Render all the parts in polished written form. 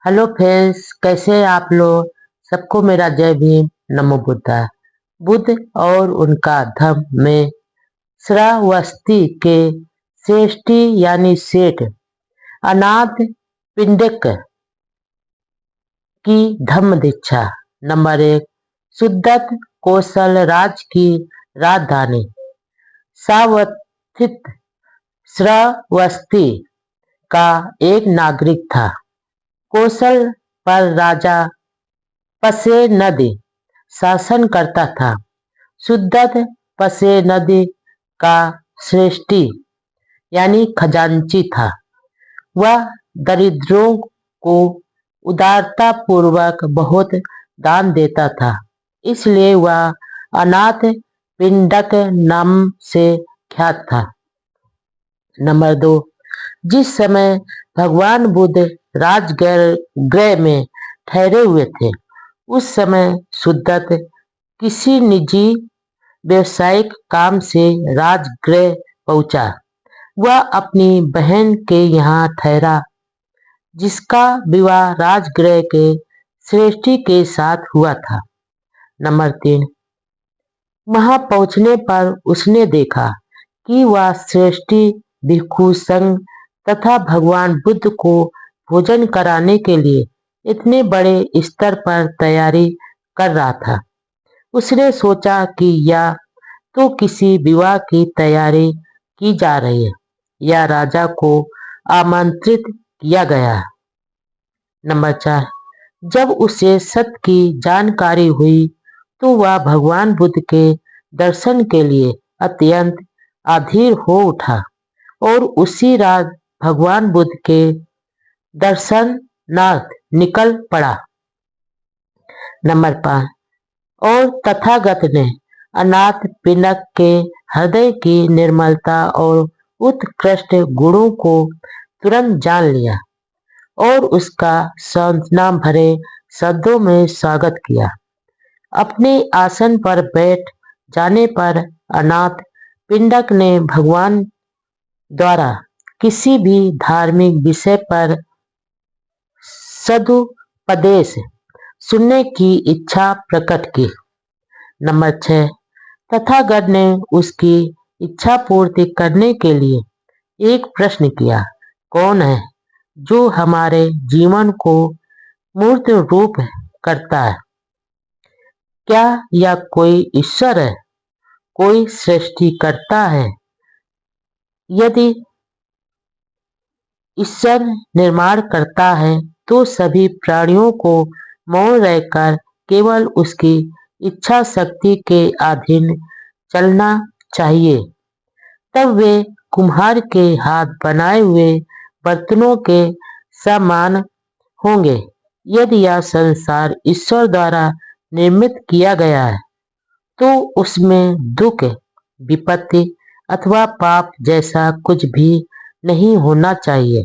Hello friends, कैसे हैं आप लोग। सबको मेरा जय भीम। नमो बुद्धा। बुद्ध और उनका धर्म में श्रावस्ती के श्रेष्ठी यानी सेठ अनाथ पिंडक की धम्म दीक्षा। नंबर 1। सुदत्त कौशल राज की राजधानी सावथित श्रावस्ती का एक नागरिक था। कौशल पर राजा पसेनदी शासन करता था। सुदत्त पसेनदी का श्रेष्ठी यानी खजांची था। वह दरिद्रों को उदारता पूर्वक बहुत दान देता था, इसलिए वह अनाथ पिंडक नाम से ख्यात था। नंबर 2। जिस समय भगवान बुद्ध राजगृह में ठहरे हुए थे, उस समय सुदत्त किसी निजी व्यवसायिक काम से राजगृह पहुंचा। वह अपनी बहन के यहाँ ठहरा, जिसका विवाह राजगृह के श्रेष्ठी के साथ हुआ था। नंबर 3। वहां पहुंचने पर उसने देखा कि वह श्रेष्ठी भिक्षु संघ तथा भगवान बुद्ध को भोजन कराने के लिए इतने बड़े स्तर पर तैयारी कर रहा था। उसने सोचा कि या तो किसी विवाह की तैयारी की जा रही है या राजा को आमंत्रित किया गया है। नंबर 4। जब उसे सत्य की जानकारी हुई तो वह भगवान बुद्ध के दर्शन के लिए अत्यंत अधीर हो उठा और उसी रात भगवान बुद्ध के दर्शनार्थ निकल पड़ा। नंबर 5। और तथागत ने अनाथ पिंडक के हृदय की निर्मलता और उत्कृष्ट गुणों को तुरंत जान लिया और उसका सांत्वना भरे शब्दों में स्वागत किया। अपने आसन पर बैठ जाने पर अनाथ पिंडक ने भगवान द्वारा किसी भी धार्मिक विषय पर सदुपदेश सुनने की इच्छा प्रकट की। नंबर 6। तथागत ने उसकी इच्छा पूर्ति करने के लिए एक प्रश्न किया, कौन है जो हमारे जीवन को मूर्त रूप करता है? क्या यह कोई ईश्वर है, कोई सृष्टि करता है? यदि ईश्वर निर्माण करता है तो सभी प्राणियों को मौन रहकर केवल उसकी इच्छा शक्ति के अधीन चलना चाहिए, तब वे कुम्हार के हाथ बनाए हुए बर्तनों के समान होंगे। यदि यह संसार ईश्वर द्वारा निर्मित किया गया है तो उसमें दुख, विपत्ति अथवा पाप जैसा कुछ भी नहीं होना चाहिए,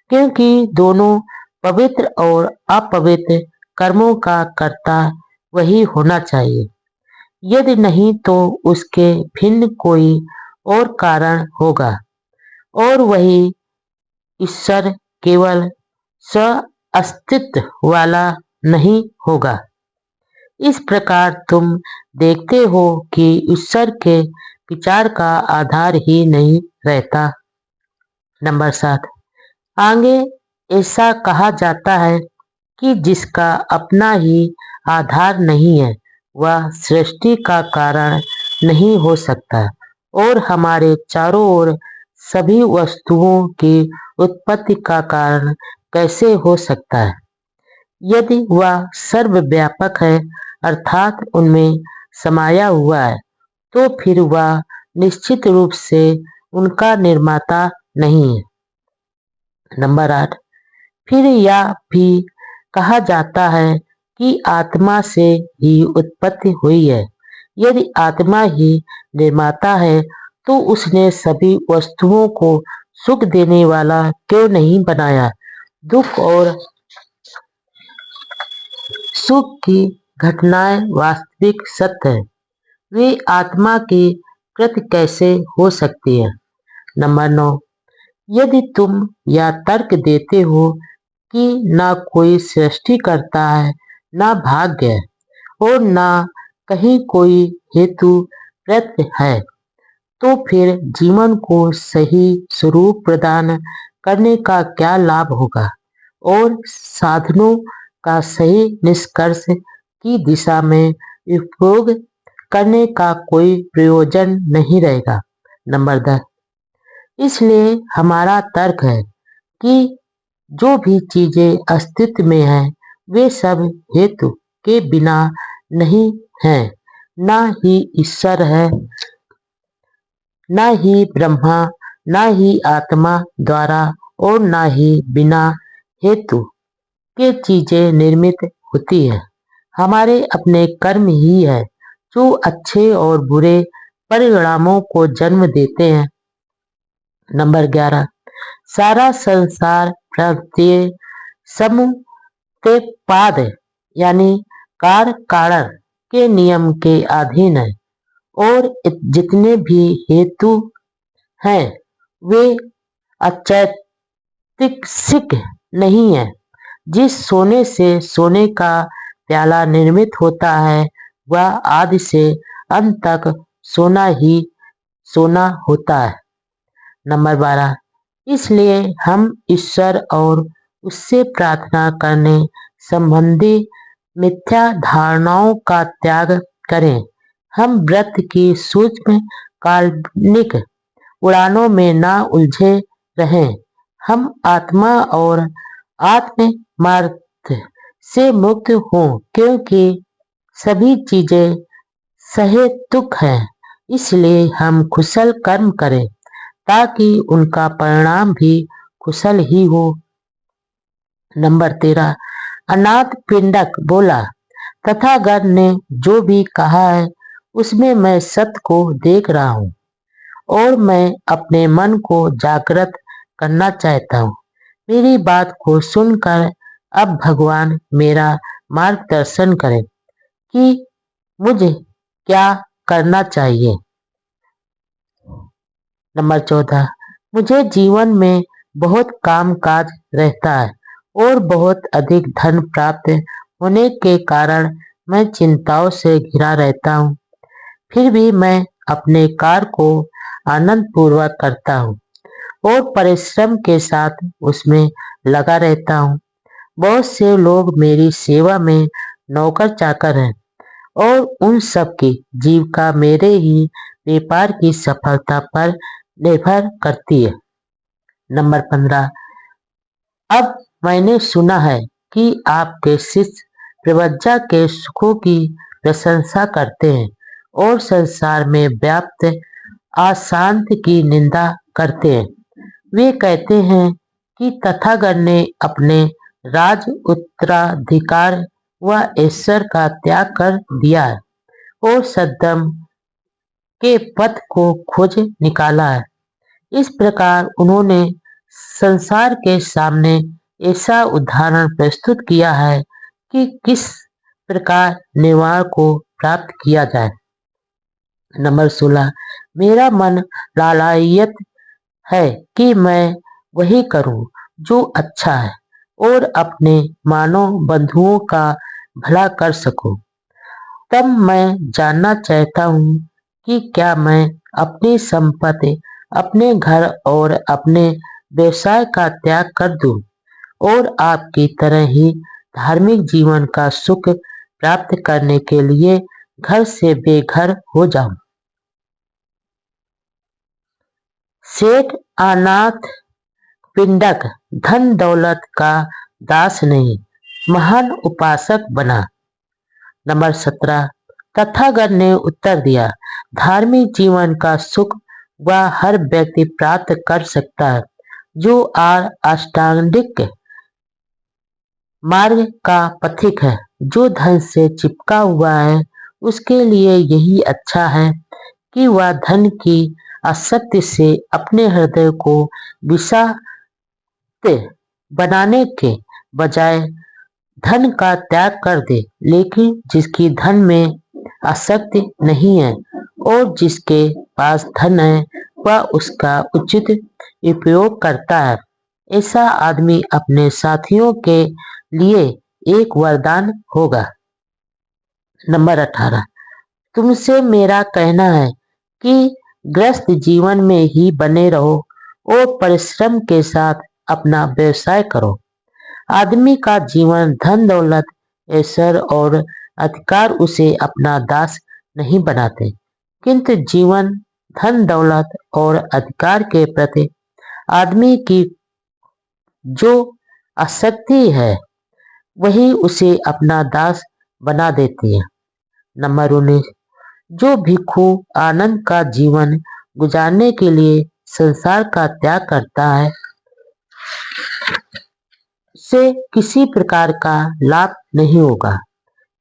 क्योंकि दोनों पवित्र और अपवित्र कर्मों का कर्ता वही होना चाहिए। यदि नहीं तो उसके भिन्न कोई और कारण होगा और वही ईश्वर केवल स्व अस्तित्व वाला नहीं होगा। इस प्रकार तुम देखते हो कि ईश्वर के विचार का आधार ही नहीं रहता। नंबर 7। आगे ऐसा कहा जाता है कि जिसका अपना ही आधार नहीं है वह सृष्टि का कारण नहीं हो सकता और हमारे चारों ओर सभी वस्तुओं की उत्पत्ति का कारण कैसे हो सकता है? यदि वह सर्वव्यापक है अर्थात उनमें समाया हुआ है, तो फिर वह निश्चित रूप से उनका निर्माता नहीं है। नंबर 8। फिर यह भी कहा जाता है कि आत्मा से ही उत्पत्ति हुई है। यदि आत्मा ही निर्माता है तो उसने सभी वस्तुओं को सुख देने वाला क्यों नहीं बनाया? दुख और सुख की घटनाएं वास्तविक सत्य है, वे आत्मा की कृत कैसे हो सकती है? नंबर 9। यदि तुम यह तर्क देते हो कि ना कोई सृष्टि करता है, ना भाग्य और ना कहीं कोई हेतु प्रत्यय है, तो फिर जीवन को सही स्वरूप प्रदान करने का क्या लाभ होगा और साधनों का सही निष्कर्ष की दिशा में उपयोग करने का कोई प्रयोजन नहीं रहेगा। नंबर 10, इसलिए हमारा तर्क है कि जो भी चीजें अस्तित्व में हैं, वे सब हेतु के बिना नहीं हैं, ना ही ईश्वर है, ना ही ब्रह्मा, ना ही आत्मा द्वारा और ना ही बिना हेतु के चीजें निर्मित होती है। हमारे अपने कर्म ही है जो अच्छे और बुरे परिणामों को जन्म देते हैं। नंबर 11, सारा संसार प्रत्यय समूह के पाद यानी कार कारण के नियम के अधीन है और जितने भी हेतु हैं वे अचैतसिक नहीं है। जिस सोने से सोने का प्याला निर्मित होता है वह आदि से अंत तक सोना ही सोना होता है। नंबर 12, इसलिए हम ईश्वर और उससे प्रार्थना करने संबंधी मिथ्या धारणाओं का त्याग करें। हम व्रत की सूक्ष्म काल्पनिक उड़ानों में ना उलझे रहें। हम आत्मा और आत्मार्थ से मुक्त हों क्योंकि सभी चीजें सहेतुक हैं। इसलिए हम कुशल कर्म करें ताकि उनका परिणाम भी कुशल ही हो। नंबर 13, अनाथ पिंडक बोला, तथागत ने जो भी कहा है उसमें मैं सत्य को देख रहा हूँ और मैं अपने मन को जागृत करना चाहता हूँ। मेरी बात को सुनकर अब भगवान मेरा मार्गदर्शन करें कि मुझे क्या करना चाहिए। नंबर 14, मुझे जीवन में बहुत काम काज रहता है और बहुत अधिक धन प्राप्त होने के कारण मैं चिंताओं से घिरा रहता हूँ। फिर भी मैं अपने कार्य को आनंद पूर्वक करता हूँ और परिश्रम के साथ उसमें लगा रहता हूँ। बहुत से लोग मेरी सेवा में नौकर चाकर हैं और उन सब की जीविका मेरे ही व्यापार की सफलता पर निर्भर करती है। नंबर 15, अब मैंने सुना है कि आपके शिष्य प्रवज्जा के सुखों की प्रशंसा करते हैं और संसार में व्याप्त अशांति की निंदा करते हैं। वे कहते हैं कि तथागत ने अपने राज उत्तराधिकार व ईश्वर का त्याग कर दिया है और सद्धर्म के पथ को खोज निकाला है। इस प्रकार उन्होंने संसार के सामने ऐसा उदाहरण प्रस्तुत किया है कि किस प्रकार निर्वाण को प्राप्त किया जाए। नंबर 16, मेरा मन लालायित है कि मैं वही करूं जो अच्छा है और अपने मानव बंधुओं का भला कर सकूं। तब मैं जानना चाहता हूँ कि क्या मैं अपनी संपत्ति, अपने घर और अपने व्यवसाय का त्याग कर दूं और आपकी तरह ही धार्मिक जीवन का सुख प्राप्त करने के लिए घर से बेघर हो जाऊं। सेठ अनाथ पिंडक धन दौलत का दास नहीं, महान उपासक बना। नंबर 17, तथागत ने उत्तर दिया, धार्मिक जीवन का सुख वह हर व्यक्ति प्राप्त कर सकता है जो अष्टांगिक मार्ग का पथिक है। जो धन से चिपका हुआ है उसके लिए यही अच्छा है कि वह धन की आसक्ति से अपने हृदय को विषाक्त बनाने के बजाय धन का त्याग कर दे। लेकिन जिसकी धन में आसक्ति नहीं है और जिसके पास धन है वह उसका उचित उपयोग करता है ऐसा आदमी अपने साथियों के लिए एक वरदान होगा। नंबर 18, तुमसे मेरा कहना है कि ग्रस्त जीवन में ही बने रहो और परिश्रम के साथ अपना व्यवसाय करो। आदमी का जीवन धन दौलत ऐश्वर्य और अधिकार उसे अपना दास नहीं बनाते, किंतु जीवन धन दौलत और अधिकार के प्रति आदमी की जो आसक्ति है वही उसे अपना दास बना देती है। नंबर 19, जो भिक्षु आनंद का जीवन गुजारने के लिए संसार का त्याग करता है से किसी प्रकार का लाभ नहीं होगा,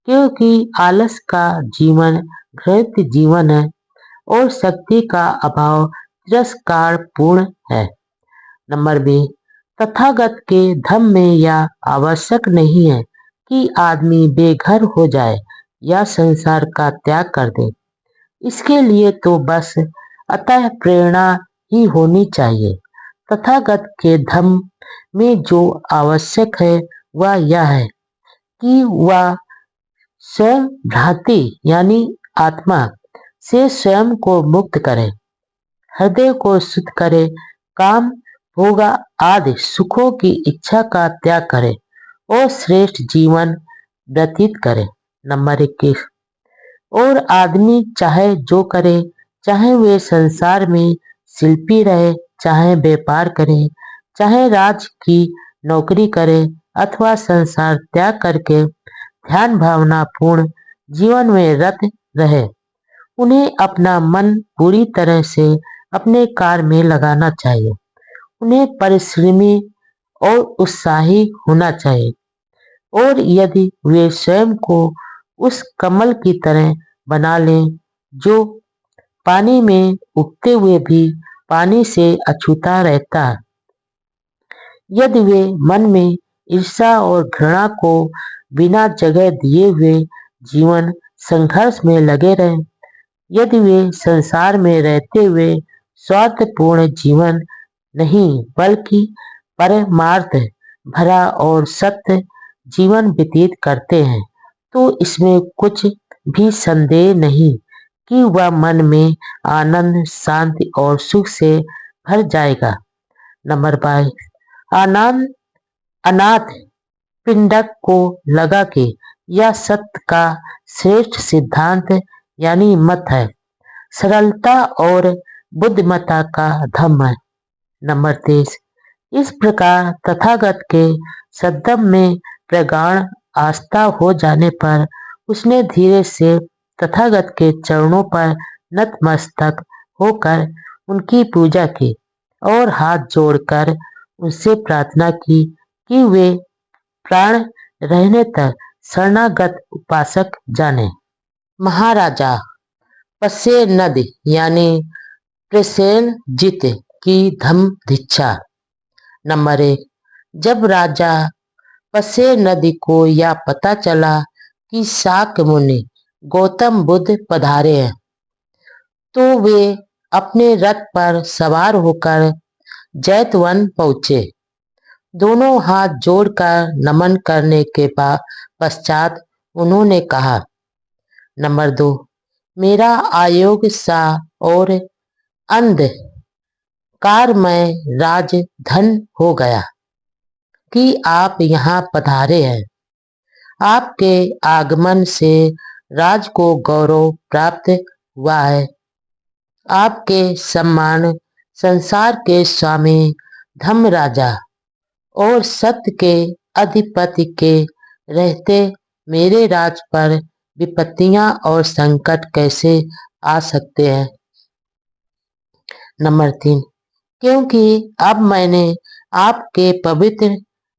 क्योंकि आलस का जीवन घृत जीवन है और शक्ति का अभाव तिरस्कार पूर्ण है। नंबर 20, तथागत के धम्म में यह आवश्यक नहीं है कि आदमी बेघर हो जाए या संसार का त्याग कर दे। इसके लिए तो बस अतः प्रेरणा ही होनी चाहिए। तथागत के धम्म में जो आवश्यक है वह यह है कि वह स्वयं भ्रांति यानी आत्मा से स्वयं को मुक्त करे, हृदय को शुद्ध करे, काम भोगा आदि सुखों की इच्छा का त्याग करे और श्रेष्ठ जीवन व्यतीत करे। नंबर 21, और आदमी चाहे जो करे, चाहे वे संसार में शिल्पी रहे, चाहे व्यापार करे, चाहे राज की नौकरी करे अथवा संसार त्याग करके ध्यान भावना पूर्ण जीवन में रत रहे, उन्हें अपना मन पूरी तरह से अपने कार्य में लगाना चाहिए। उन्हें परिश्रमी और उत्साही होना चाहिए, और यदि वे स्वयं को उस कमल की तरह बना लें जो पानी में उगते हुए भी पानी से अछूता रहता है, यदि वे मन में ईर्ष्या और घृणा को बिना जगह दिए हुए जीवन संघर्ष में लगे रहें, यदि वे संसार में रहते हुए स्वार्थपूर्ण जीवन नहीं बल्कि परमार्थ भरा और सत्य जीवन व्यतीत करते हैं, तो इसमें कुछ भी संदेह नहीं कि वह मन में आनंद शांति और सुख से भर जाएगा। नंबर 22, आनंद अनाथ पिंडक को लगा कि यह सत्य का श्रेष्ठ सिद्धांत यानी मत है, सरलता और बुद्धिमत्ता का धम्म है। नंबर 23, इस प्रकार तथागत के सद्धम्म में प्रगाढ़ आस्था हो जाने पर उसने धीरे से तथागत के चरणों पर नतमस्तक होकर उनकी पूजा की और हाथ जोड़कर उनसे प्रार्थना की कि वे प्राण रहने तक शरणागत उपासक जाने। महाराजा पसेनद यानी प्रसेनजित की धम्म दीक्षा। नंबर 1, जब राजा पसेनद को यह पता चला कि शाक्य मुनि गौतम बुद्ध पधारे हैं, तो वे अपने रथ पर सवार होकर जैतवन पहुंचे। दोनों हाथ जोड़कर नमन करने के पश्चात उन्होंने कहा, नंबर 2, मेरा आयोग सा और अंधकारमय राज धन हो गया कि आप यहाँ पधारे हैं। आपके आगमन से राज को गौरव प्राप्त हुआ है। आपके सम्मान संसार के स्वामी धर्मराजा और सत्य के अधिपति के रहते मेरे राज पर विपत्तियां और संकट कैसे आ सकते हैं। नंबर 3, क्योंकि अब मैंने आपके पवित्र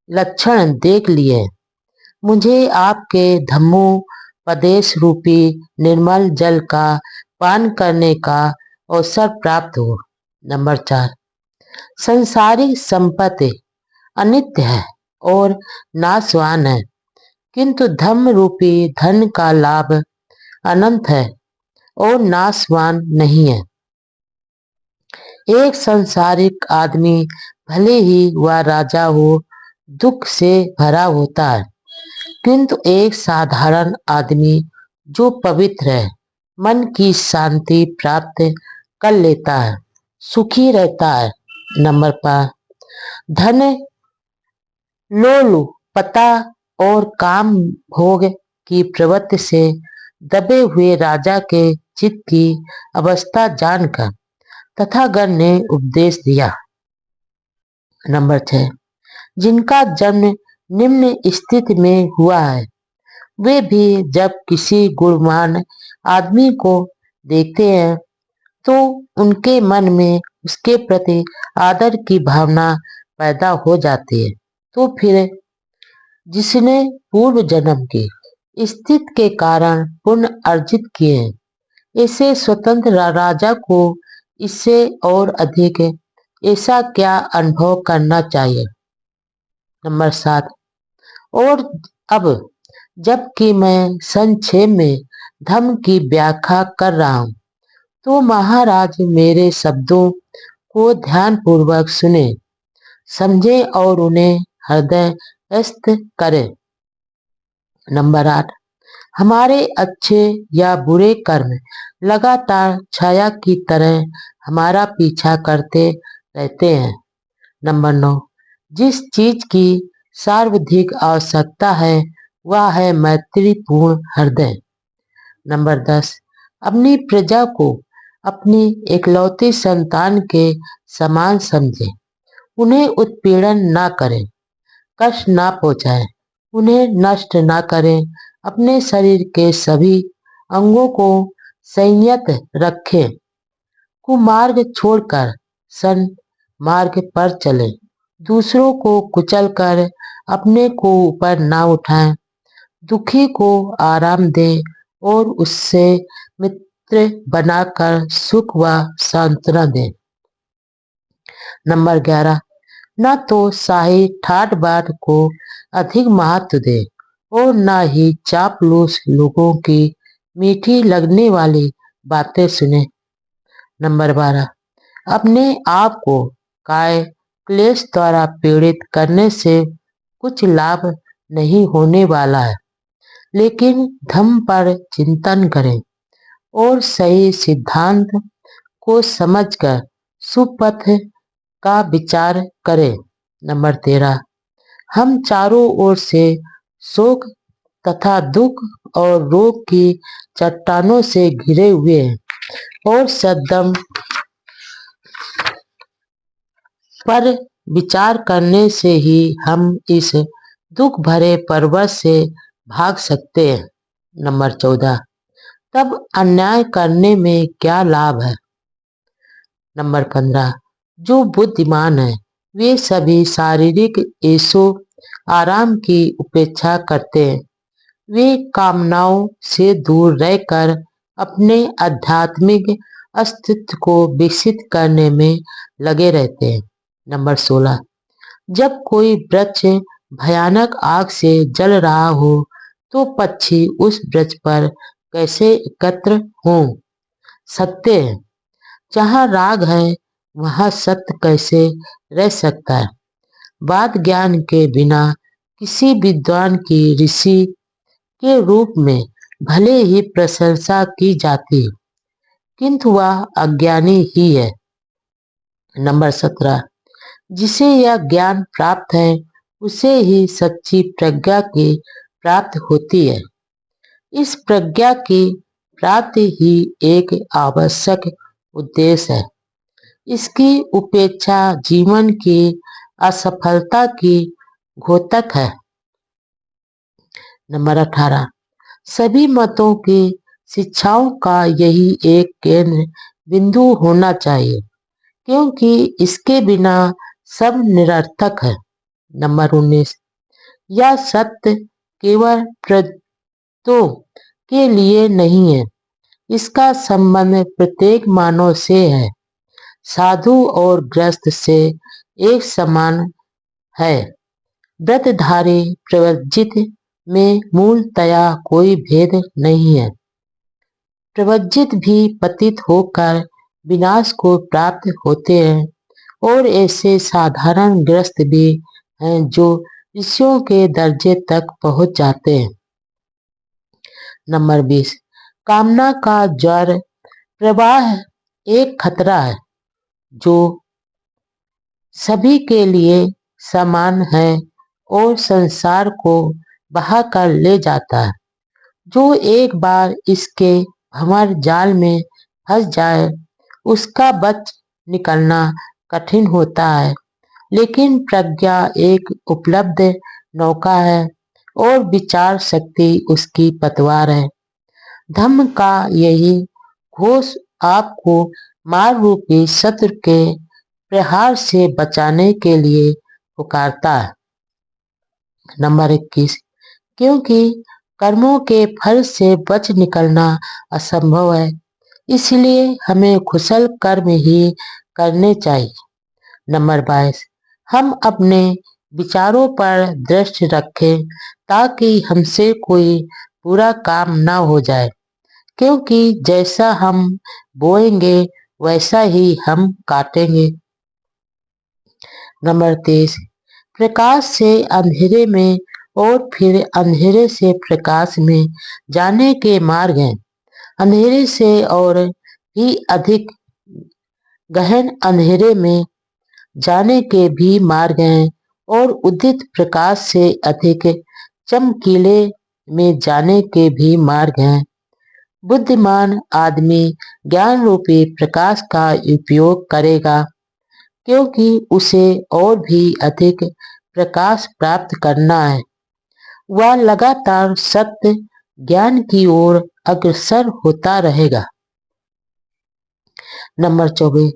लक्षण देख लिए, मुझे आपके धम्मोपदेश रूपी निर्मल जल का पान करने का अवसर प्राप्त हो। नंबर 4, संसारिक संपत्ति अनित्य है और नाशवान है, किंतु धम्म रूपी धन का लाभ अनंत है और नाशवान नहीं है। एक संसारिक आदमी भले ही वह राजा हो, दुख से भरा होता है, किंतु एक साधारण आदमी जो पवित्र है, मन की शांति प्राप्त कर लेता है, सुखी रहता है। नंबर 5, धन लोलुपता और काम भोग की प्रवृत्ति से दबे हुए राजा के चित्त की अवस्था जानकर तथागत ने उपदेश दिया। नंबर 6, जिनका जन्म निम्न स्थिति में हुआ है, वे भी जब किसी गुणवान आदमी को देखते हैं तो उनके मन में उसके प्रति आदर की भावना पैदा हो जाती है। तो फिर जिसने पूर्व जन्म की स्थिति के कारण पुण्य अर्जित किए हैं, ऐसे स्वतंत्र राजा को इससे और अधिक ऐसा क्या अनुभव करना चाहिए। नंबर 7, और अब जबकि मैं संक्षेप में धम्म की व्याख्या कर रहा हूं, तो महाराज मेरे शब्दों को ध्यान पूर्वक सुने, समझे और उन्हें हृदयस्थ करें। नंबर 8, हमारे अच्छे या बुरे कर्म लगातार छाया की तरह हमारा पीछा करते रहते हैं। नंबर 9, जिस चीज की सर्वाधिक आवश्यकता है वह है मैत्रीपूर्ण हृदय। नंबर 10, अपनी प्रजा को अपनी इकलौती संतान के समान समझे, उन्हें उत्पीड़न ना करें, कष्ट ना पहुंचाएं, उन्हें नष्ट ना करें, अपने शरीर के सभी अंगों को संयत रखें, कुमार्ग छोड़कर सन्मार्ग पर चलें, दूसरों को कुचलकर अपने को ऊपर ना उठाएं, दुखी को आराम दें और उससे मित्र बनाकर सुख व सांत्वना दें। नंबर 11, न तो शाही ठाट बाट को अधिक महत्व दे और न ही चापलूस लोगों की मीठी लगने वाली बातें सुने। नंबर 12, अपने आप को काय क्लेश द्वारा पीड़ित करने से कुछ लाभ नहीं होने वाला है, लेकिन धम्म पर चिंतन करें और सही सिद्धांत को समझकर सुपथ का विचार करें। नंबर 13, हम चारों ओर से शोक तथा दुख और रोग की चट्टानों से घिरे हुए हैं और सद्दम पर विचार करने से ही हम इस दुख भरे पर्वत से भाग सकते हैं। नंबर 14, तब अन्याय करने में क्या लाभ है। नंबर 15, जो बुद्धिमान है वे सभी शारीरिक ऐशो आराम की उपेक्षा करते हैं, वे कामनाओं से दूर रहकर अपने आध्यात्मिक अस्तित्व को विकसित करने में लगे रहते हैं। नंबर 16, जब कोई वृक्ष भयानक आग से जल रहा हो तो पक्षी उस वृक्ष पर कैसे एकत्र हो सकते हैं। जहाँ राग है वहाँ सत्य कैसे रह सकता है। वाद ज्ञान के बिना किसी विद्वान की ऋषि के रूप में भले ही प्रशंसा की जाती है, किंतु वह अज्ञानी ही है। नंबर 17, जिसे यह ज्ञान प्राप्त है उसे ही सच्ची प्रज्ञा की प्राप्ति होती है। इस प्रज्ञा की प्राप्ति ही एक आवश्यक उद्देश्य है। इसकी उपेक्षा जीवन की असफलता की घोतक है। नंबर 18, सभी मतों की शिक्षाओं का यही एक केंद्र बिंदु होना चाहिए, क्योंकि इसके बिना सब निरर्थक है। नंबर 19, यह सत्य केवल प्रजों के लिए नहीं है, इसका संबंध प्रत्येक मानव से है, साधु और ग्रस्त से एक समान है। व्रतधारी प्रवज्जित में मूलतया कोई भेद नहीं है। प्रवज्जित भी पतित होकर विनाश को प्राप्त होते हैं और ऐसे साधारण ग्रस्त भी हैं जो ऋषियों के दर्जे तक पहुंच जाते हैं। नंबर 20, कामना का ज्वर प्रवाह एक खतरा है जो सभी के लिए समान है और संसार को बहा कर ले जाता है। जो एक बार इसके भंवर जाल में फंस जाए उसका बच निकलना कठिन होता है, लेकिन प्रज्ञा एक उपलब्ध नौका है और विचार शक्ति उसकी पतवार है। धम्म का यही घोष आपको मार रूपी शत्रु के प्रहार से बचाने के लिए पुकारता है। नंबर 21, क्योंकि कर्मों के फल से बच निकलना असंभव है, इसलिए हमें कुशल कर्म ही करने चाहिए। नंबर 22, हम अपने विचारों पर दृष्टि रखें ताकि हमसे कोई बुरा काम न हो जाए, क्योंकि जैसा हम बोएंगे वैसा ही हम काटेंगे। नंबर 23, प्रकाश से अंधेरे में और फिर अंधेरे से प्रकाश में जाने के मार्ग हैं। अंधेरे से और भी अधिक गहन अंधेरे में जाने के भी मार्ग हैं और उदित प्रकाश से अधिक चमकीले में जाने के भी मार्ग हैं। बुद्धिमान आदमी ज्ञान रूपी प्रकाश का उपयोग करेगा, क्योंकि उसे और भी अधिक प्रकाश प्राप्त करना है। वह लगातार सत्य ज्ञान की ओर अग्रसर होता रहेगा। नंबर 24,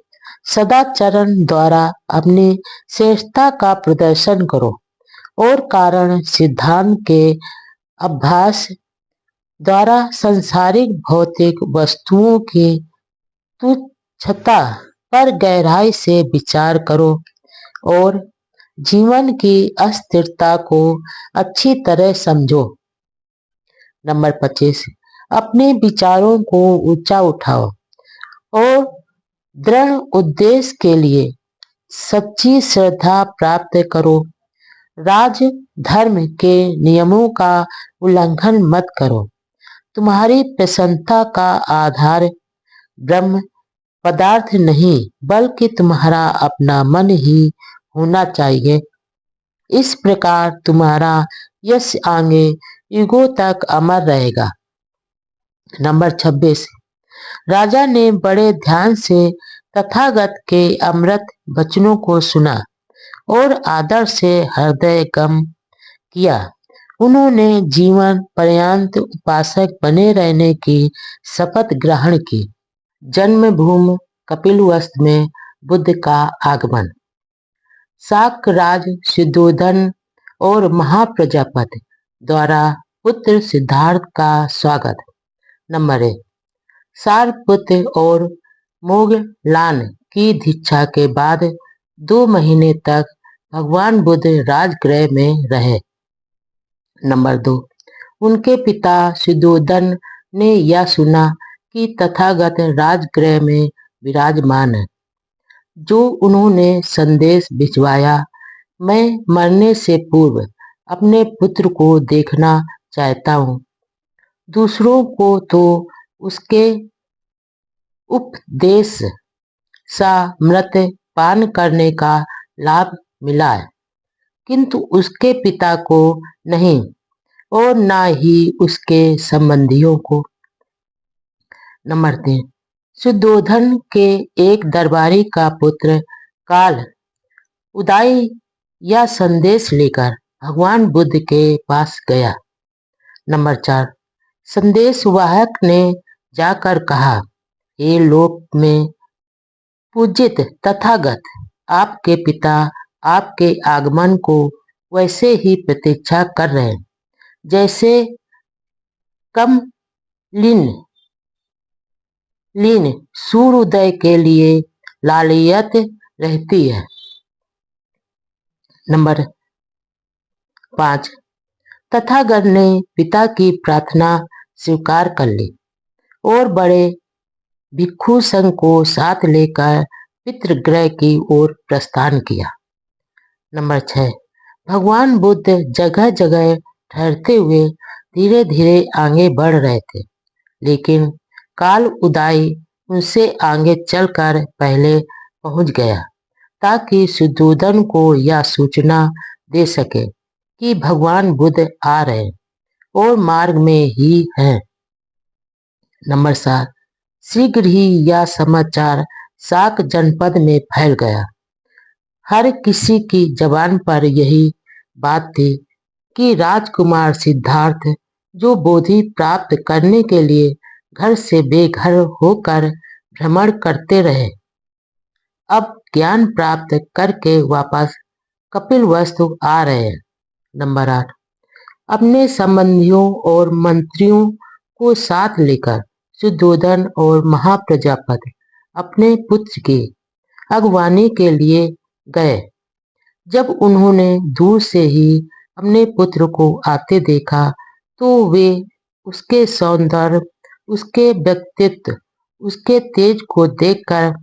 सदाचरण द्वारा अपनी श्रेष्ठता का प्रदर्शन करो और कारण सिद्धांत के अभ्यास द्वारा सांसारिक भौतिक वस्तुओं की तुच्छता पर गहराई से विचार करो और जीवन की अस्थिरता को अच्छी तरह समझो। नंबर 25, अपने विचारों को ऊंचा उठाओ और दृढ़ उद्देश्य के लिए सच्ची श्रद्धा प्राप्त करो। राज धर्म के नियमों का उल्लंघन मत करो। तुम्हारी प्रसन्नता का आधार ब्रह्म पदार्थ नहीं बल्कि तुम्हारा अपना मन ही होना चाहिए। इस प्रकार तुम्हारा यश आगे युगों तक अमर रहेगा। नंबर 26, राजा ने बड़े ध्यान से तथागत के अमृत वचनों को सुना और आदर से हृदय गम किया। उन्होंने जीवन पर्यंत उपासक बने रहने की शपथ ग्रहण की। जन्मभूमि कपिलवस्तु में बुद्ध का आगमन। शाक राज शुद्धोधन और महाप्रजापति द्वारा पुत्र सिद्धार्थ का स्वागत। नंबर 1, सारपुत्र और मोगलान की दीक्षा के बाद 2 महीने तक भगवान बुद्ध राजगृह में रहे। नंबर 2, उनके पिता शुद्धोधन ने यह सुना कि तथागत राजगृह में विराजमान है, जो उन्होंने संदेश भिजवाया, मैं मरने से पूर्व अपने पुत्र को देखना चाहता हूँ। दूसरों को तो उसके उपदेश सा मृत पान करने का लाभ मिला है, किंतु उसके पिता को नहीं और न ही उसके संबंधियों को। नंबर 3, शुद्धोधन के एक दरबारी का पुत्र काल उदाई यह संदेश लेकर भगवान बुद्ध के पास गया। नंबर 4, संदेश वाहक ने जाकर कहा, हे लोक में पूजित तथागत, आपके पिता आपके आगमन को वैसे ही प्रतीक्षा कर रहे हैं जैसे कमलिन सूर्योदय के लिए लालियत रहती है। नंबर 5, तथागत ने पिता की प्रार्थना स्वीकार कर ली और बड़े भिक्षु संघ को साथ लेकर पितृगृह की ओर प्रस्थान किया। नंबर 6, भगवान बुद्ध जगह जगह ठहरते हुए धीरे धीरे आगे बढ़ रहे थे, लेकिन काल उदाई उनसे आगे चलकर पहले पहुंच गया, ताकि सुद्धोधन को यह सूचना दे सके कि भगवान बुद्ध आ रहे और मार्ग में ही हैं। नंबर 7, शीघ्र ही यह समाचार शाक जनपद में फैल गया। हर किसी की जबान पर यही बात थी कि राजकुमार सिद्धार्थ, जो बोधि प्राप्त करने के लिए घर से बेघर होकर भ्रमण करते रहे, अब ज्ञान प्राप्त करके वापस कपिलवस्तु आ रहे हैं। नंबर 8, अपने संबंधियों और मंत्रियों को साथ लेकर सुद्धोधन और महाप्रजापति अपने पुत्र की अगवानी के लिए गए। जब उन्होंने दूर से ही अपने पुत्र को आते देखा, तो वे उसके सौंदर्य, उसके व्यक्तित्व, उसके तेज को देखकर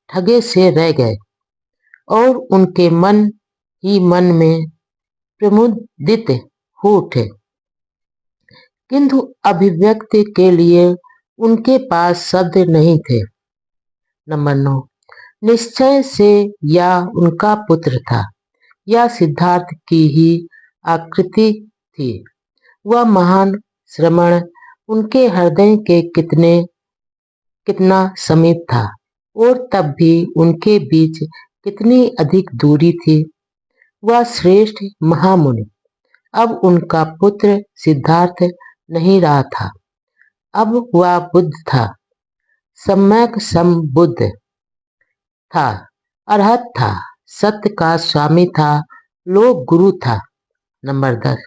ठगे से रह गए और उनके मन ही मन में प्रमुदित हो उठे, किंतु अभिव्यक्ति के लिए उनके पास शब्द नहीं थे। नंबर 9, निश्चय से यह उनका पुत्र था। यह सिद्धार्थ की ही आकृति थी। वह महान श्रमण उनके हृदय के कितना समीप था, और तब भी उनके बीच कितनी अधिक दूरी थी। वह श्रेष्ठ महामुनि अब उनका पुत्र सिद्धार्थ नहीं रहा था। अब वह बुद्ध था, सम्यक संबुद्ध था, अरहत था, सत्य का स्वामी था, लोक गुरु था। नंबर 10,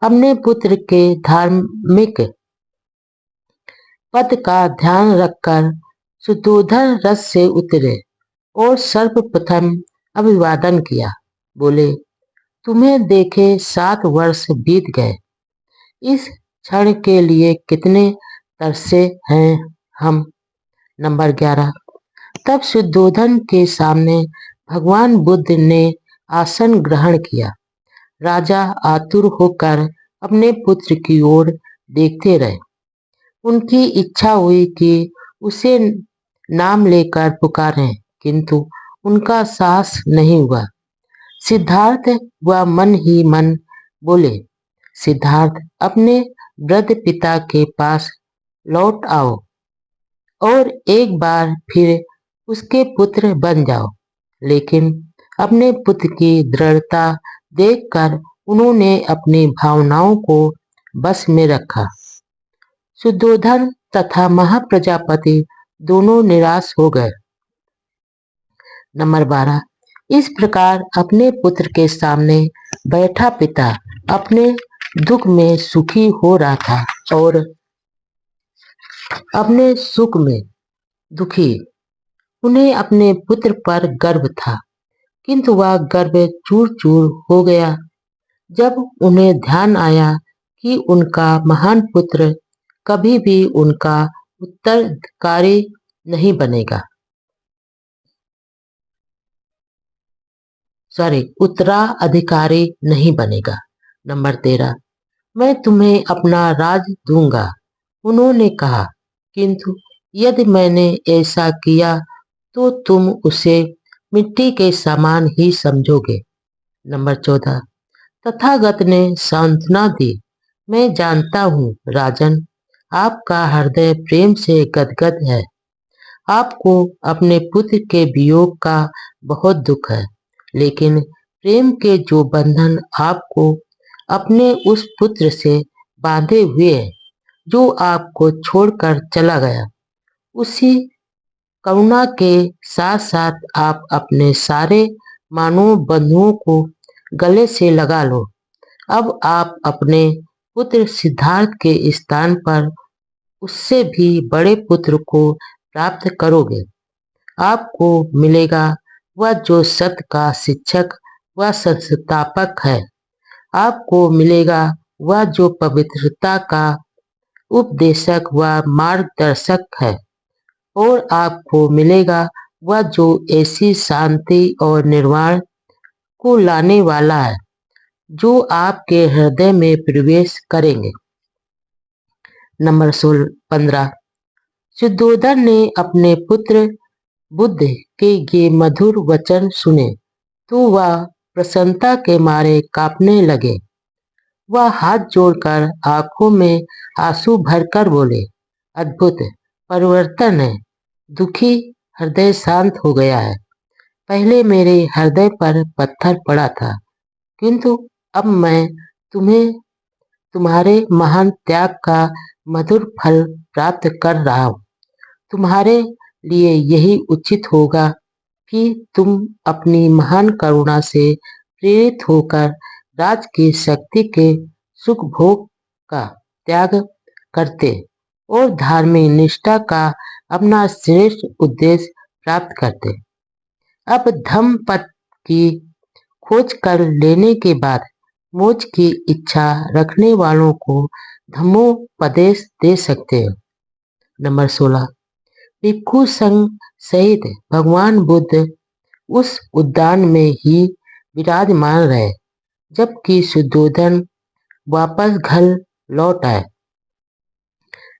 अपने पुत्र के धार्मिक पद का ध्यान रखकर सुद्धोधन रथ से उतरे और सर्वप्रथम अभिवादन किया। बोले, तुम्हें देखे 7 वर्ष बीत गए। इस क्षण के लिए कितने तरसे हैं हम। नंबर 11, तब सुद्धोधन के सामने भगवान बुद्ध ने आसन ग्रहण किया। राजा आतुर होकर अपने पुत्र की ओर देखते रहे। उनकी इच्छा हुई कि उसे नाम लेकर पुकारें, किंतु उनका साहस नहीं हुआ। सिद्धार्थ वह मन ही मन बोले, सिद्धार्थ, अपने वृद्ध पिता के पास लौट आओ और एक बार फिर उसके पुत्र बन जाओ। लेकिन अपने पुत्र की दृढ़ता देखकर उन्होंने अपनी भावनाओं को बस में रखा। सुद्धोधन तथा महाप्रजापति दोनों निराश हो गए। नंबर 12, इस प्रकार अपने पुत्र के सामने बैठा पिता अपने दुख में सुखी हो रहा था और अपने सुख में दुखी। उन्हें अपने पुत्र पर गर्व था, किंतु वह गर्व चूर चूर हो गया जब उन्हें ध्यान आया कि उनका महान पुत्र कभी भी उनका उत्तराधिकारी नहीं बनेगा। उत्तराधिकारी नहीं बनेगा। नंबर 13, मैं तुम्हें अपना राज दूंगा, उन्होंने कहा, किंतु यदि मैंने ऐसा किया तो तुम उसे मिट्टी के समान ही समझोगे। नंबर 14, तथागत ने सांत्वना दी, मैं जानता हूँ राजन, आपका हृदय प्रेम से गदगद है। आपको अपने पुत्र के वियोग का बहुत दुख है, लेकिन प्रेम के जो बंधन आपको अपने उस पुत्र से बांधे हुए हैं, जो आपको छोड़कर चला गया, उसी करुणा के साथ साथ आप अपने सारे मानव बंधुओं को गले से लगा लो। अब आप अपने पुत्र सिद्धार्थ के स्थान पर उससे भी बड़े पुत्र को प्राप्त करोगे। आपको मिलेगा वह जो सत्य का शिक्षक व संस्थापक है। आपको मिलेगा वह जो पवित्रता का उपदेशक व मार्गदर्शक है, और आपको मिलेगा वह जो ऐसी शांति और निर्वाण को लाने वाला है जो आपके हृदय में प्रवेश करेंगे। नंबर 15। शुद्धोधन ने अपने पुत्र बुद्ध के ये मधुर वचन सुने तो वह प्रसन्नता के मारे कांपने लगे। वह हाथ जोड़कर आंखों में आंसू भरकर बोले, अद्भुत परिवर्तन है। दुखी हृदय शांत हो गया है। पहले मेरे हृदय पर पत्थर पड़ा था, किंतु अब मैं तुम्हें तुम्हारे महान त्याग का मधुर फल प्राप्त कर रहा हूँ। तुम्हारे लिए यही उचित होगा कि तुम अपनी महान करुणा से प्रेरित होकर राज की शक्ति के सुख भोग का त्याग करते और धार्मिक निष्ठा का अपना श्रेष्ठ उद्देश्य प्राप्त करते। अब धम्म पद की खोज कर लेने के बाद मोक्ष की इच्छा रखने वालों को धम्मोपदेश दे सकते हो। नंबर 16। भिक्षु संघ सहित भगवान बुद्ध उस उद्यान में ही विराजमान रहे जबकि शुद्धोधन वापस घर लौट आए।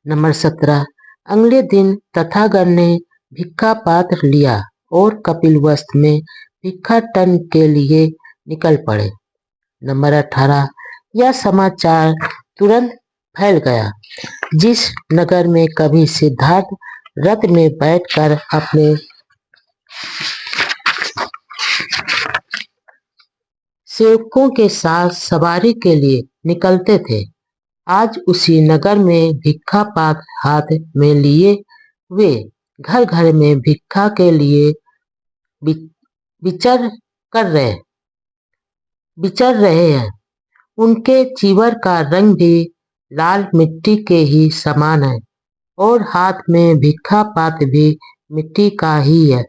नंबर 17। अगले दिन तथागत ने भिक्षा पात्र लिया और कपिलवस्तु में भिक्षाटन के लिए निकल पड़े। नंबर 18। यह समाचार तुरंत फैल गया। जिस नगर में कभी सिद्धार्थ रथ में बैठकर अपने सेवकों के साथ सवारी के लिए निकलते थे, आज उसी नगर में भिक्षा पात्र हाथ में लिए हुए घर घर में भिक्षा के लिए विचर रहे हैं। उनके चीवर का रंग भी लाल मिट्टी के ही समान है और हाथ में भिक्षा पात्र भी मिट्टी का ही है।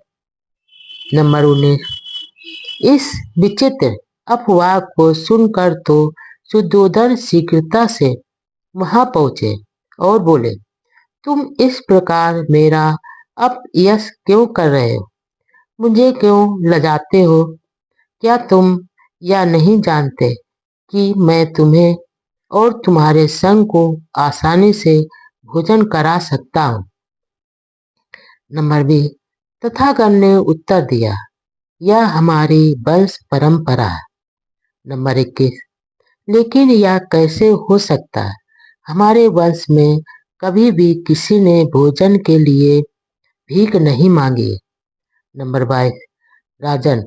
नंबर 19। इस विचित्र अफवाह को सुनकर तो शुद्धोधन शीघ्रता से वहां पहुंचे और बोले, तुम इस प्रकार मेरा अपयश क्यों कर रहे हो? मुझे क्यों लजाते हो? क्या तुम यह नहीं जानते कि मैं तुम्हें और तुम्हारे संग को आसानी से भोजन करा सकता हूँ? नंबर 20। तथागत ने उत्तर दिया, यह हमारी वंश परंपरा है। नंबर 21। लेकिन यह कैसे हो सकता है? हमारे वंश में कभी भी किसी ने भोजन के लिए भीख नहीं मांगी। नंबर 22। राजन,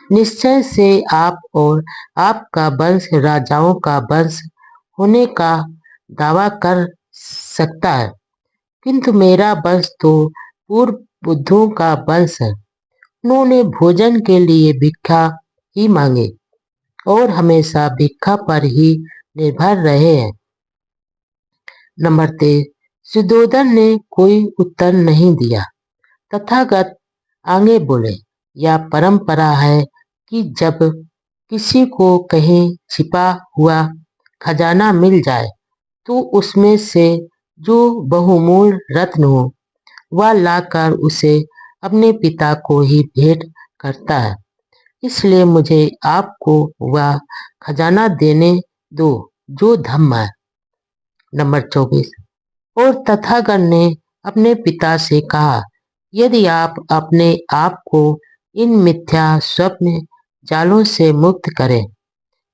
निश्चय से आप और आपका वंश राजाओं का वंश होने का दावा कर सकता है, किंतु मेरा वंश तो पूर्व बुद्धों का वंश है। उन्होंने भोजन के लिए भिक्षा ही मांगे और हमेशा भिक्षा पर ही निर्भर रहे हैं। नंबर 23। शुद्धोधन ने कोई उत्तर नहीं दिया। तथागत आगे बोले, यह परंपरा है कि जब किसी को कहीं छिपा हुआ खजाना मिल जाए तो उसमें से जो बहुमूल्य रत्न हो वह लाकर उसे अपने पिता को ही भेंट करता है। इसलिए मुझे आपको वह खजाना देने दो जो धम्म है। नंबर 24। और तथागत ने अपने पिता से कहा, यदि आप अपने आप को इन मिथ्या स्वप्न जालों से मुक्त करें,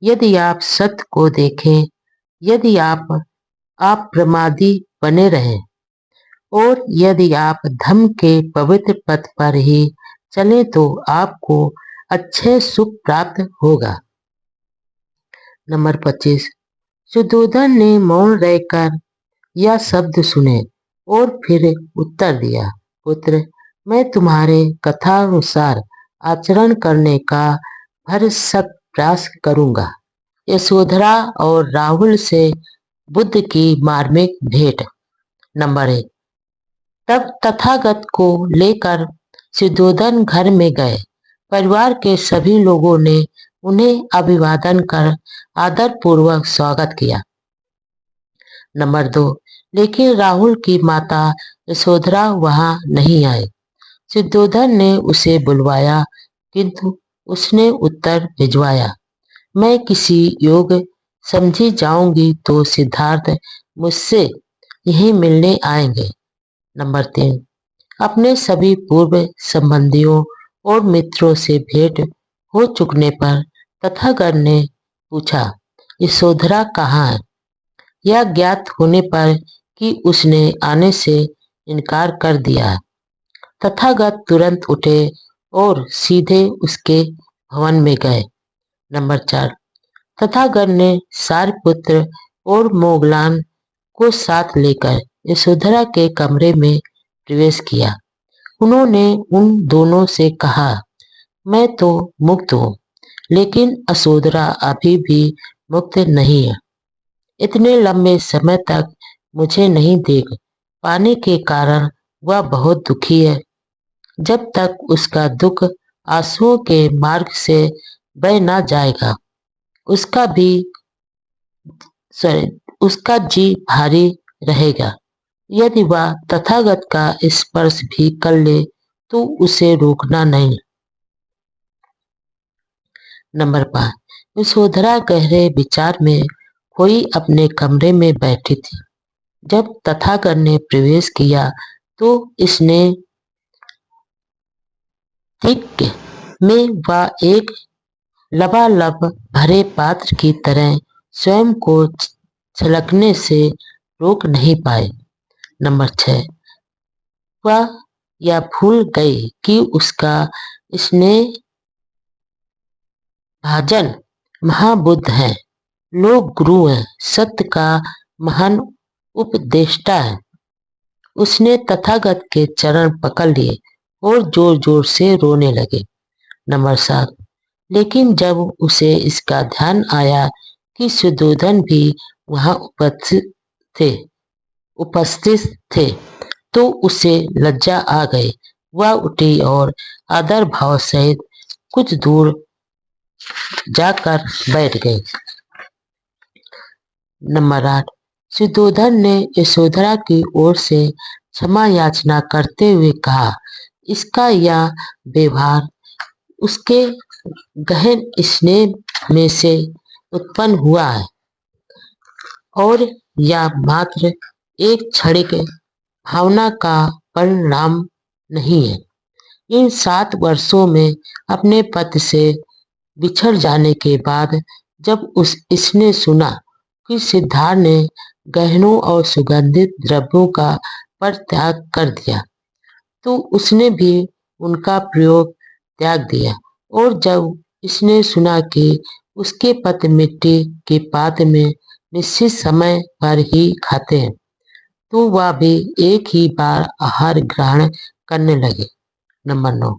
यदि आप सत्य को देखें, यदि आप प्रमादी बने रहें और यदि आप धम्म के पवित्र पथ पर ही चलें तो आपको अच्छे सुख प्राप्त होगा। नंबर 25। शुद्धोधन ने मौन रहकर यह शब्द सुने और फिर उत्तर दिया, पुत्र, मैं तुम्हारे कथानुसार आचरण करने का भरसक प्रयास करूंगा। यशोधरा और राहुल से बुद्ध की मार्मिक भेंट। नंबर 1। तब तथागत को लेकर शुद्धोधन घर में गए। परिवार के सभी लोगों ने उन्हें अभिवादन कर आदरपूर्वक स्वागत किया। नंबर 2। लेकिन राहुल की माता यशोधरा वहां नहीं आई। शुद्धोधन ने उसे बुलवाया, किंतु उसने उत्तर भिजवाया, मैं किसी योग समझी जाऊंगी तो सिद्धार्थ मुझसे यही मिलने आएंगे। नंबर 3, अपने सभी पूर्व संबंधियों और मित्रों से भेंट हो चुकने पर तथागत ने पूछा, यशोधरा कहाँ है? यह ज्ञात होने पर कि उसने आने से इनकार कर दिया है, तथागत तुरंत उठे और सीधे उसके भवन में गए। नंबर 4, तथागत ने सारपुत्र और मोगलान को साथ लेकर यशोधरा के कमरे में प्रवेश किया। उन्होंने उन दोनों से कहा, मैं तो मुक्त हूँ, लेकिन यशोधरा अभी भी मुक्त नहीं है। इतने लंबे समय तक मुझे नहीं देख पाने के कारण वह बहुत दुखी है। जब तक उसका दुख आंसुओं के मार्ग से बह न जाएगा, उसका भी उसका जी भारी रहेगा। यदि वह तथागत का स्पर्श भी कर ले तो उसे रोकना नहीं। नंबर 5, यशोधरा गहरे विचार में खोई अपने कमरे में बैठी थी। जब तथागत ने प्रवेश किया तो इसने दिक में वह एक लबालब भरे पात्र की तरह स्वयं को छलकने से रोक नहीं पाए। नंबर 6, वह यह भूल गई कि उसका स्नेह भाजन महाबुद्ध है, लोक गुरु है, सत्य का महान उपदेष्टा है। उसने तथागत के चरण पकड़ लिए और जोर जोर से रोने लगे। नंबर 7, लेकिन जब उसे इसका ध्यान आया कि शुद्धोधन भी वहां उपस्थित थे तो उसे लज्जा आ गई। वह उठी और आदर भाव सहित कुछ दूर जाकर बैठ गई। नंबर 8, शुद्धोधन ने यशोधरा की ओर से क्षमा याचना करते हुए कहा, इसका यह व्यवहार उसके गहन स्नेह में से उत्पन्न हुआ है और यह मात्र एक क्षणिक भावना का परिणाम नहीं है। इन 7 वर्षों में अपने पति से बिछड़ जाने के बाद जब इसने सुना कि सिद्धार्थ ने गहनों और सुगंधित द्रव्यों का परित्याग कर दिया तो उसने भी उनका प्रयोग त्याग दिया। और जब इसने सुना कि उसके पति मिट्टी के पात्र में निश्चित समय पर ही खाते हैं तो वह भी एक ही बार आहार ग्रहण करने लगे। नंबर 9,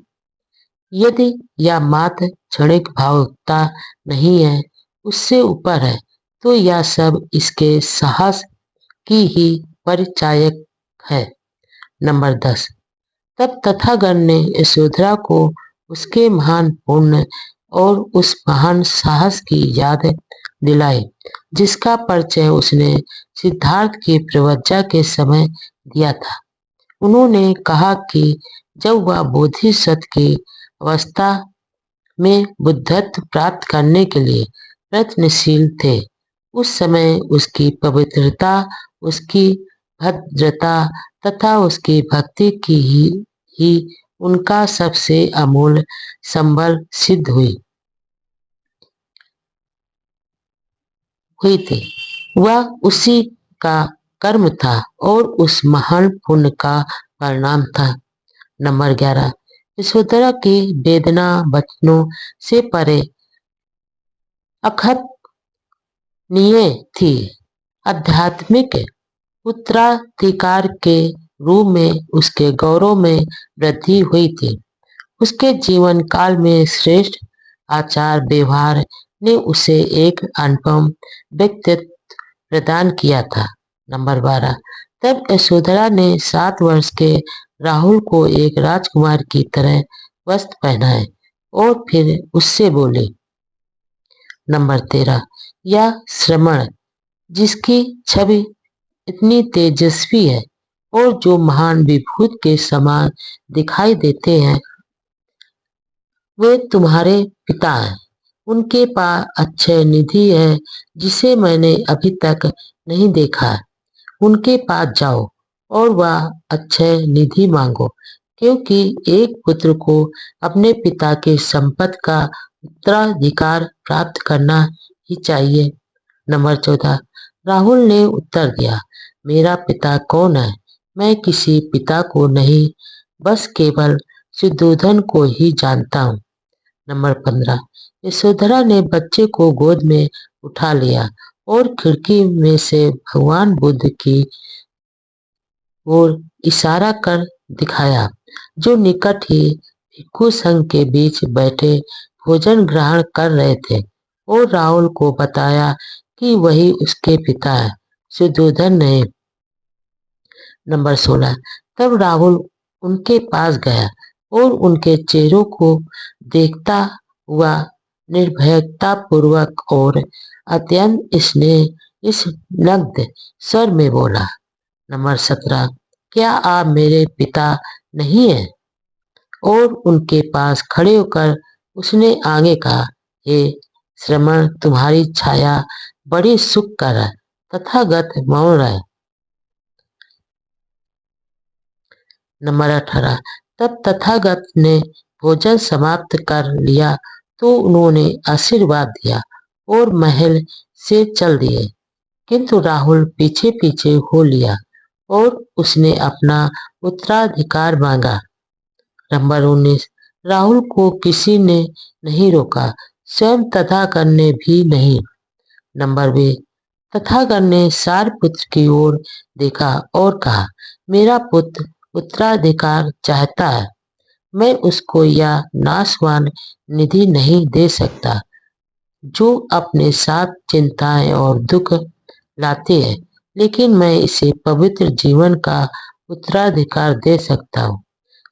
यदि यह मात्र क्षणिक भावुकता नहीं है, उससे ऊपर है, तो यह सब इसके साहस की ही परिचायक है। नंबर 10, तब तथागत ने यशोधरा को उसके महान पुण्य और उस महान साहस की याद दिलाई जिसका परिचय उसने सिद्धार्थ की प्रवज्जा के समय दिया था। उन्होंने कहा कि जब वह बोधिसत्व की अवस्था में बुद्धत्व प्राप्त करने के लिए प्रयत्नशील थे, उस समय उसकी पवित्रता, उसकी भद्रता तथा उसकी भक्ति की ही उनका सबसे अमूल्य संबल सिद्ध हुई थी। वह उसी का कर्म था और उस महान पुण्य का परिणाम था। नंबर 11, यशोधरा की वेदना वचनों से परे अखतनीय थी। आध्यात्मिक उत्तराधिकार के रूप में उसके गौरव में वृद्धि हुई थी। उसके जीवन काल में श्रेष्ठ आचार व्यवहार ने उसे एक अनुपम व्यक्तित्व प्रदान किया था। नंबर 12, तब यशोधरा ने 7 वर्ष के राहुल को एक राजकुमार की तरह वस्त्र पहनाए और फिर उससे बोली। नंबर 13, यह श्रमण जिसकी छवि इतनी तेजस्वी है और जो महान विभूत के समान दिखाई देते हैं वे तुम्हारे पिता हैं। उनके पास अक्षय निधि है जिसे मैंने अभी तक नहीं देखा है। उनके पास जाओ और वह अक्षय निधि मांगो, क्योंकि एक पुत्र को अपने पिता की संपत्ति का उत्तराधिकार प्राप्त करना ही चाहिए। नंबर 14। राहुल ने उत्तर दिया, मेरा पिता कौन है? मैं किसी पिता को नहीं, बस केवल शुद्धोधन को ही जानता हूँ। नंबर 15। यशोधरा ने बच्चे को गोद में उठा लिया और खिड़की में से भगवान बुद्ध की ओर इशारा कर दिखाया, जो निकट ही भिक्षु संघ के बीच बैठे भोजन ग्रहण कर रहे थे, और राहुल को बताया कि वही उसके पिता है, शुद्धोधन नहीं। नंबर 16। तब राहुल उनके पास गया और उनके चेहरों को देखता हुआ निर्भयता पूर्वक और अत्यंत स्नेह इस नग्न स्वर में बोला, नंबर 17। क्या आप मेरे पिता नहीं हैं? और उनके पास खड़े होकर उसने आगे कहा, हे श्रमण, तुम्हारी छाया बड़ी सुख कर है। तथागत मौन रहे। नंबर 18। तब तथागत ने भोजन समाप्त कर लिया तो उन्होंने आशीर्वाद दिया और महल से चल दिए, किंतु राहुल पीछे पीछे हो लिया और उसने अपना उत्तराधिकार मांगा। नंबर 19। राहुल को किसी ने नहीं रोका, स्वयं तथागत ने भी नहीं। नंबर 20। तथागत ने सार पुत्र की ओर देखा और कहा, मेरा पुत्र उत्तराधिकार चाहता है। मैं उसको यह नाशवान निधि नहीं दे सकता जो अपने साथ चिंताएं और दुख लाती है, लेकिन मैं इसे पवित्र जीवन का उत्तराधिकार दे सकता हूँ,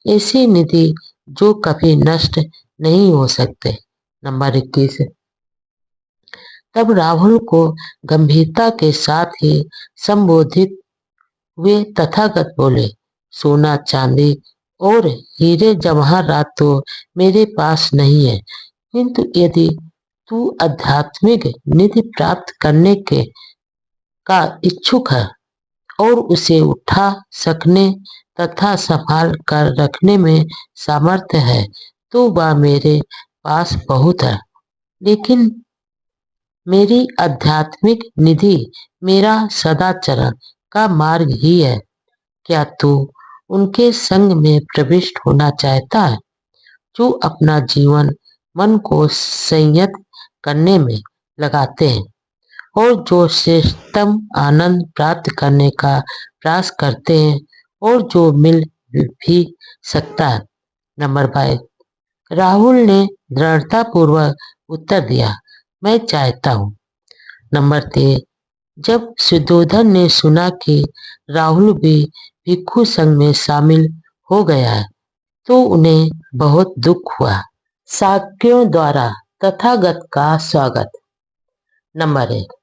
ऐसी निधि जो कभी नष्ट नहीं हो सकते। नंबर 21। तब राहुल को गंभीरता के साथ ही संबोधित हुए तथागत बोले, सोना चांदी और हीरे जवाहरात तो मेरे पास नहीं है, किंतु यदि तू आध्यात्मिक निधि प्राप्त करने के का इच्छुक है और उसे उठा सकने तथा संभाल कर रखने में सामर्थ्य है, तो वह मेरे पास बहुत है। लेकिन मेरी आध्यात्मिक निधि मेरा सदाचरण का मार्ग ही है। क्या तू उनके संग में प्रविष्ट होना चाहता है, जो अपना जीवन मन को संयत करने में लगाते हैं और जो श्रेष्ठतम आनंद प्राप्त करने का प्रयास करते हैं और जो मिल भी सकता है? नंबर 22। राहुल ने दृढ़ता पूर्वक उत्तर दिया, मैं चाहता हूँ। नंबर 23। जब शुद्धोधन ने सुना कि राहुल भी भिक्षु संघ में शामिल हो गया है, तो उन्हें बहुत दुख हुआ। शाक्यों द्वारा तथागत का स्वागत। नंबर 1।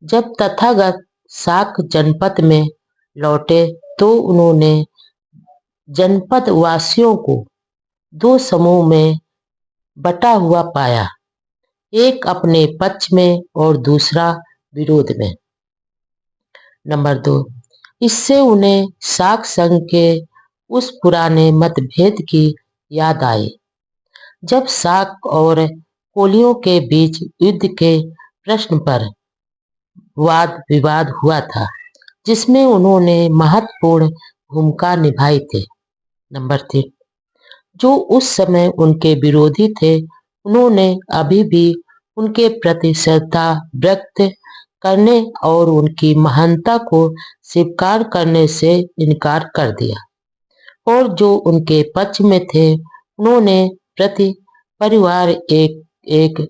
जब तथागत शाक जनपद में लौटे तो उन्होंने जनपद वासियों को दो समूह में बटा हुआ पाया, एक अपने पक्ष में और दूसरा विरोध में। नंबर 2। इससे उन्हें शाक संघ के उस पुराने मतभेद की याद आई, जब शाक और कोलियों के बीच युद्ध के प्रश्न पर वाद विवाद हुआ था, जिसमें उन्होंने महत्वपूर्ण भूमिका निभाई थी। नंबर 3। जो उस समय उनके विरोधी थे, उन्होंने अभी भी उनके प्रति श्रद्धा व्यक्त करने और उनकी महानता को स्वीकार करने से इनकार कर दिया, और जो उनके पक्ष में थे, उन्होंने प्रति परिवार एक एक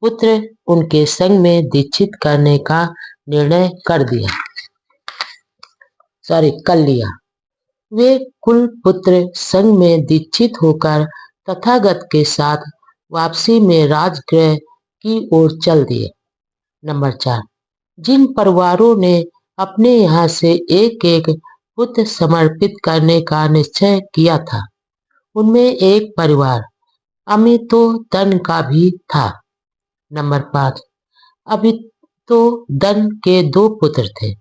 पुत्र उनके संग में दीक्षित करने का निर्णय कर लिया। वे कुल पुत्र संघ में दीक्षित होकर तथागत के साथ वापसी में राजगृह की ओर चल दिए। नंबर 4। जिन परिवारों ने अपने यहाँ से एक एक पुत्र समर्पित करने का निश्चय किया था। उनमें एक परिवार अमितोदन का भी था। नंबर 5, अभितोदन के दो पुत्र थे।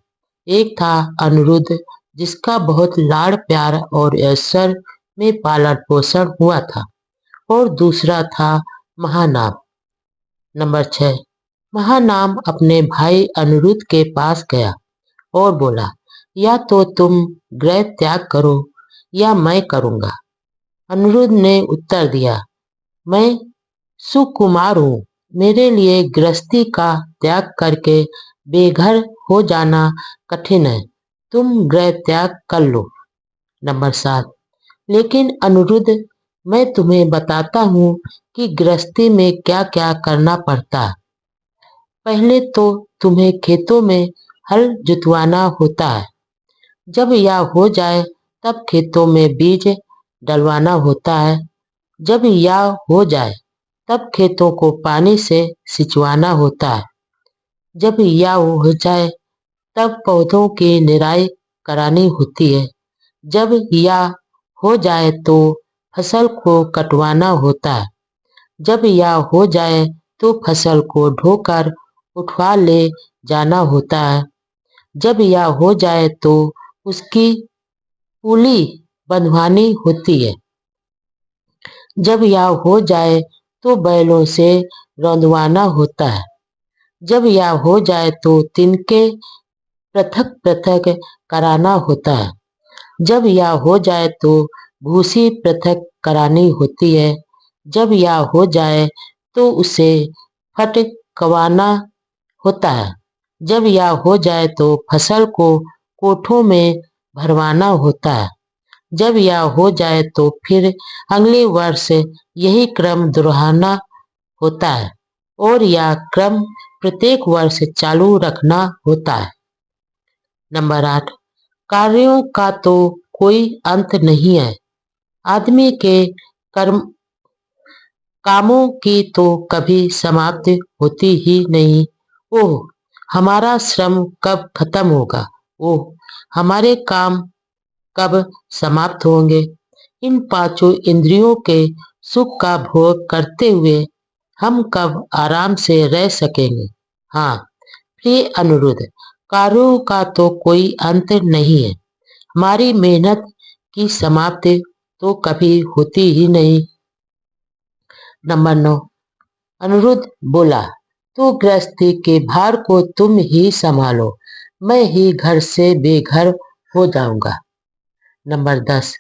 एक था अनिरुद्ध, जिसका बहुत लाड़ प्यार और ऐश्वर्य में पालन पोषण हुआ था, और दूसरा था महानाम। नंबर 6, महानाम अपने भाई अनिरुद्ध के पास गया और बोला, या तो तुम गृह त्याग करो या मैं करूंगा। अनिरुद्ध ने उत्तर दिया, मैं सुकुमार हूँ, मेरे लिए गृहस्थी का त्याग करके बेघर हो जाना कठिन है, तुम गृह त्याग कर लो। नंबर 7, लेकिन अनिरुद्ध, मैं तुम्हें बताता हूँ कि गृहस्थी में क्या क्या करना पड़ता है। पहले तो तुम्हें खेतों में हल जुतवाना होता है। जब यह हो जाए तब खेतों में बीज डलवाना होता है। जब यह हो जाए तब खेतों को पानी से सिंचवाना होता है। जब यह हो जाए तब पौधों की निराई करानी होती है। जब यह हो जाए तो फसल को कटवाना होता है। जब यह हो जाए तो फसल को ढोकर उठवा ले जाना होता है। जब यह हो जाए तो उसकी पुली बंधवानी होती है। जब यह हो जाए तो बैलों से रौंदवाना होता है। जब यह हो जाए तो तिनके पृथक पृथक कराना होता है। जब यह हो जाए तो भूसी पृथक करानी होती है। जब यह हो जाए तो उसे फटकवाना होता है। जब यह हो जाए तो फसल को कोठों में भरवाना होता है। जब यह हो जाए तो फिर अगले वर्ष यही क्रम दोहराना होता है, और यह क्रम प्रत्येक वर्ष चालू रखना होता है। नंबर 8, कार्यों का तो कोई अंत नहीं है। आदमी के कर्म कामों की तो कभी समाप्ति होती ही नहीं। ओह, हमारा श्रम कब खत्म होगा? ओह, हमारे काम कब समाप्त होंगे? इन पांचों इंद्रियों के सुख का भोग करते हुए हम कब आराम से रह सकेंगे? हाँ प्रिय अनिरुद्ध, कार्यों का तो कोई अंत नहीं है। हमारी मेहनत की समाप्ति तो कभी होती ही नहीं। नंबर 9, अनिरुद्ध बोला, तो गृहस्थी के भार को तुम ही संभालो, मैं ही घर से बेघर हो जाऊंगा। नंबर 10,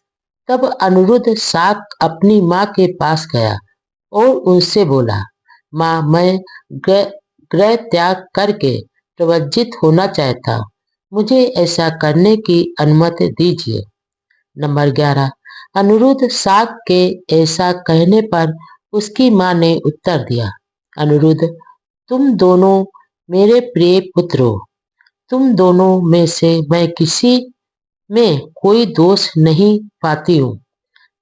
तब अनिरुद्ध साक अपनी माँ के पास गया और उनसे बोला, माँ, मैं गृह त्याग करके प्रवज्जित होना चाहता हूँ, मुझे ऐसा करने की अनुमति दीजिए। नंबर 11, अनिरुद्ध साक के ऐसा कहने पर उसकी माँ ने उत्तर दिया, अनिरुद्ध, तुम दोनों मेरे प्रिय पुत्र हो। तुम दोनों में से मैं किसी में कोई दोष नहीं पाती हूँ।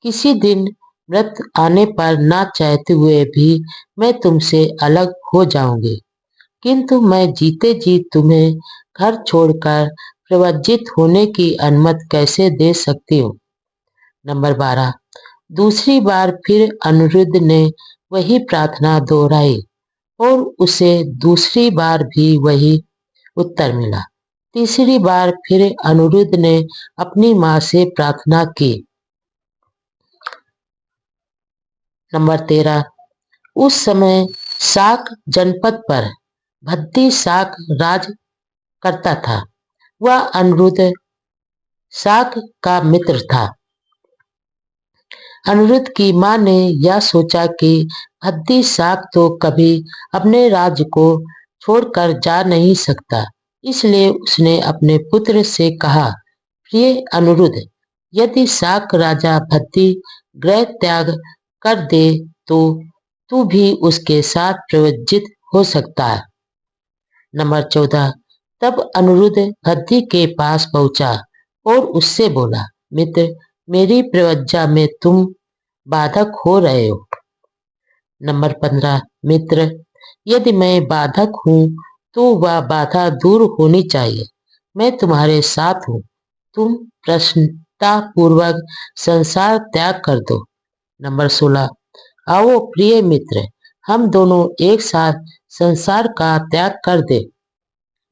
किसी दिन व्रत आने पर ना चाहते हुए भी मैं तुमसे अलग हो जाऊंगी, किंतु मैं जीते जी तुम्हें घर छोड़कर प्रवज्जित होने की अनुमति कैसे दे सकती हूँ। नंबर 12, दूसरी बार फिर अनिरुद्ध ने वही प्रार्थना दोहराई और उसे दूसरी बार भी वही उत्तर मिला। तीसरी बार फिर अनिरुद्ध ने अपनी माँ से प्रार्थना की। नंबर 13, उस समय साक जनपद पर भद्दी साक राज करता था। वह अनिरुद्ध साक का मित्र था। अनिरुद्ध की माँ ने यह सोचा कि भद्दी साक तो कभी अपने राज्य को छोड़कर जा नहीं सकता, इसलिए उसने अपने पुत्र से कहा, प्रिय अनिरुद्ध, यदि साक राजा भद्दी गृह त्याग कर दे तो तू भी उसके साथ प्रवज्जित हो सकता है। नंबर 14, तब अनिरुद्ध भद्दी के पास पहुंचा और उससे बोला, मित्र, मेरी प्रवज्जा में तुम बाधक हो रहे हो। नंबर 15, मित्र, यदि मैं बाधक हूँ तो वह बाधा दूर होनी चाहिए। मैं तुम्हारे साथ हूँ, तुम प्रसन्नता पूर्वक संसार त्याग कर दो। नंबर 16, आओ प्रिय मित्र, हम दोनों एक साथ संसार का त्याग कर दे।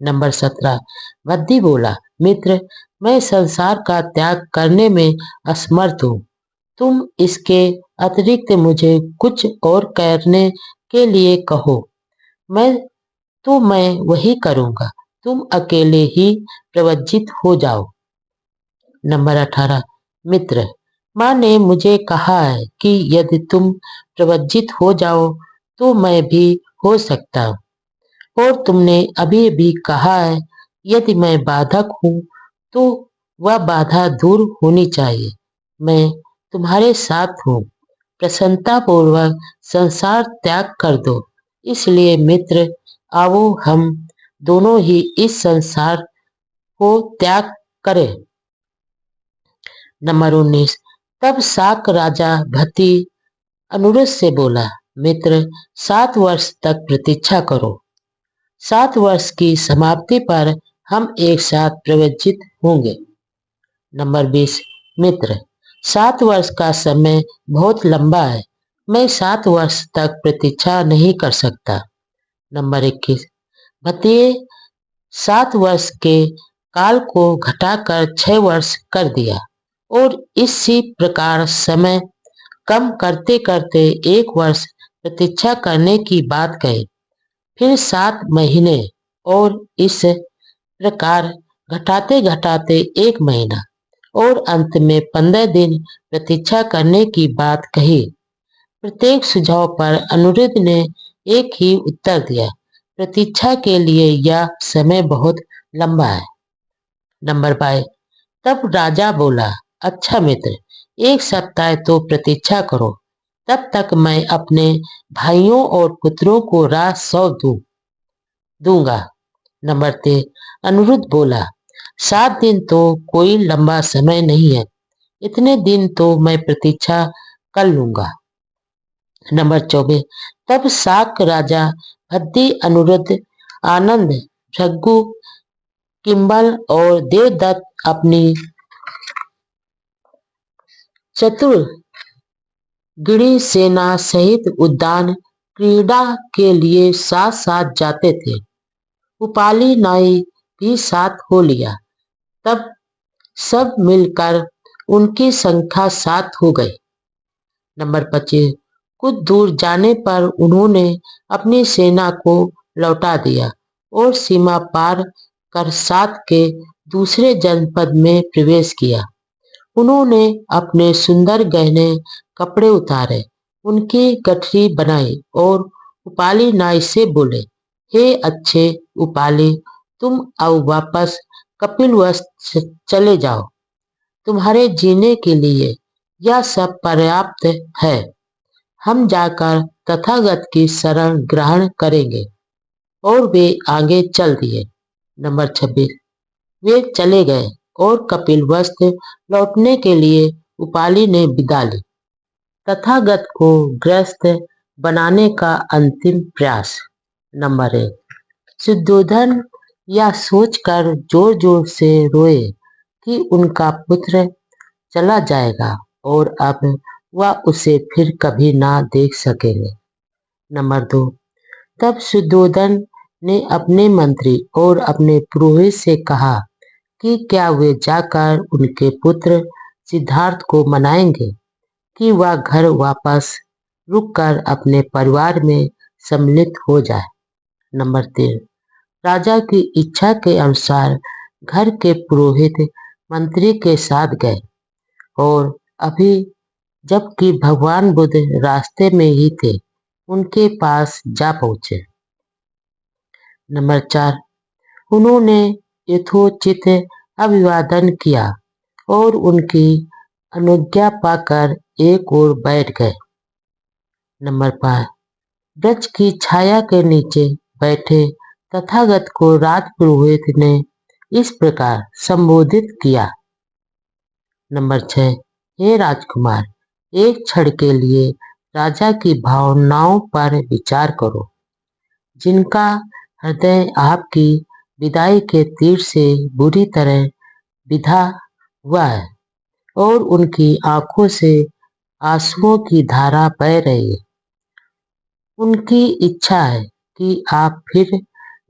नंबर 17, भद्दी बोला, मित्र, मैं संसार का त्याग करने में असमर्थ हूँ। तुम इसके अतिरिक्त मुझे कुछ और करने के लिए कहो, मैं मैं वही करूँगा। तुम अकेले ही प्रवज्जित हो जाओ। नंबर 18, मित्र, माँ ने मुझे कहा है कि यदि तुम प्रवज्जित हो जाओ तो मैं भी हो सकता हूँ। और तुमने अभी भी कहा है, यदि मैं बाधक हूँ तो वह बाधा दूर होनी चाहिए। मैं तुम्हारे साथ हूँ। प्रसन्नता पूर्वक संसार त्याग कर दो। इसलिए मित्र, आओ हम दोनों ही इस संसार को त्याग करें। नंबर 19, तब शाक राजा भति अनुरोध से बोला, मित्र, 7 वर्ष तक प्रतीक्षा करो। 7 वर्ष की समाप्ति पर हम एक साथ प्रवज्जित होंगे। नंबर 20, मित्र, 7 वर्ष का समय बहुत लंबा है। मैं 7 वर्ष तक प्रतीक्षा नहीं कर सकता। नंबर 21, भतिये 7 वर्ष के काल को घटाकर 6 वर्ष कर दिया और इसी प्रकार समय कम करते करते 1 वर्ष प्रतीक्षा करने की बात कही। फिर 7 महीने और इस प्रकार घटाते घटाते 1 महीना और अंत में 15 दिन प्रतीक्षा करने की बात कही। प्रत्येक सुझाव पर अनिरुद्ध ने एक ही उत्तर दिया, प्रतीक्षा के लिए यह समय बहुत लंबा है। नंबर 22, तब राजा बोला, अच्छा मित्र, 1 सप्ताह तो प्रतीक्षा करो, तब तक मैं अपने भाइयों और पुत्रों को राह सौंप दूंगा। नंबर 23, अनिरुद्ध बोला, 7 दिन तो कोई लंबा समय नहीं है, इतने दिन तो मैं प्रतीक्षा कर लूंगा। नंबर 24, तब शाक राजा भद्दी अनिरुद्ध आनंद भृगु किंबल और देवदत्त अपनी चतुर गिरी सेना सहित उद्यान क्रीड़ा के लिए साथ साथ जाते थे। उपाली नाई भी साथ हो लिया। तब सब मिलकर उनकी संख्या 7 हो गई। नंबर 25, कुछ दूर जाने पर उन्होंने अपनी सेना को लौटा दिया और सीमा पार कर 7 के दूसरे जनपद में प्रवेश किया। उन्होंने अपने सुंदर गहने कपड़े उतारे, उनकी गठरी बनाई और उपाली नाई से बोले, हे अच्छे उपाली, तुम अब वापस कपिलवस्तु चले जाओ। तुम्हारे जीने के लिए यह सब पर्याप्त है। हम जाकर तथागत की शरण ग्रहण करेंगे। और वे आगे चल दिए। नंबर 26, वे चले गए और कपिलवस्तु लौटने के लिए उपाली ने विदा ली। तथागत को ग्रस्त बनाने का अंतिम प्रयास। नंबर 1, शुद्धोधन यह सोचकर जोर जोर से रोए कि उनका पुत्र चला जाएगा और अब वह उसे फिर कभी ना देख सकेंगे। नंबर 2, तब शुद्धोधन ने अपने मंत्री और अपने पुरोहित से कहा कि क्या वे जाकर उनके पुत्र सिद्धार्थ को मनाएंगे कि वह घर वापस रुककर अपने परिवार में सम्मिलित हो जाए। नंबर 3, राजा की इच्छा के अनुसार घर के पुरोहित मंत्री के साथ गए और अभी जबकि भगवान बुद्ध रास्ते में ही थे, उनके पास जा पहुंचे। नंबर 4, उन्होंने यथोचित अभिवादन किया और उनकी अनुज्ञा पाकर एक ओर बैठ गए। नंबर 5, वृक्ष की छाया के नीचे बैठे तथागत को राज पुरोहित ने इस प्रकार संबोधित किया। नंबर 6, हे राजकुमार, एक क्षण के लिए राजा की भावनाओं पर विचार करो, जिनका हृदय आपकी विदाई के तीर से बुरी तरह विधा हुआ है और उनकी आंखों से आंसुओं की धारा बह रही है। उनकी इच्छा है कि आप फिर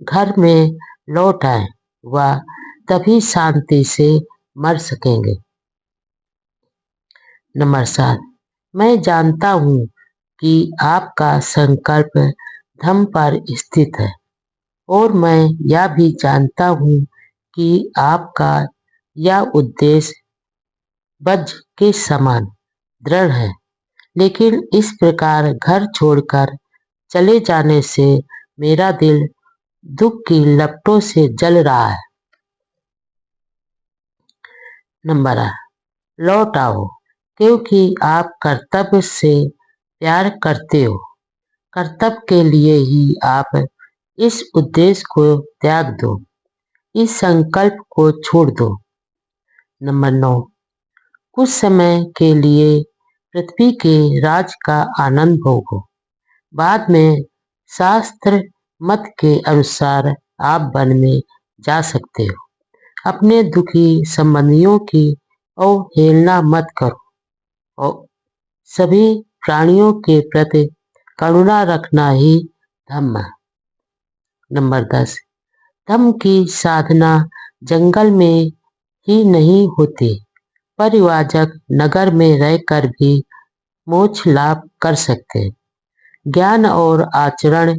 घर में लौट आए, वह तभी शांति से मर सकेंगे। नंबर 7, मैं जानता हूँ कि आपका संकल्प धम्म पर स्थित है और मैं यह भी जानता हूँ कि आपका यह उद्देश्य वज्र के समान दृढ़ है, लेकिन इस प्रकार घर छोड़कर चले जाने से मेरा दिल दुख की लपटों से जल रहा है। नंबर 8, लौट आओ, क्योंकि आप कर्तव्य से प्यार करते हो। कर्तव्य के लिए ही आप इस उद्देश्य को त्याग दो, इस संकल्प को छोड़ दो। नंबर 9, कुछ समय के लिए पृथ्वी के राज का आनंद भोगो। बाद में शास्त्र मत के अनुसार आप वन में जा सकते हो। अपने दुखी संबंधियों की अवहेलना मत करो और सभी प्राणियों के प्रति करुणा रखना ही धम्म है। नंबर 10, धम्म की साधना जंगल में ही नहीं होती। परिव्राजक नगर में रहकर भी मोक्ष लाभ कर सकते हैं। ज्ञान और आचरण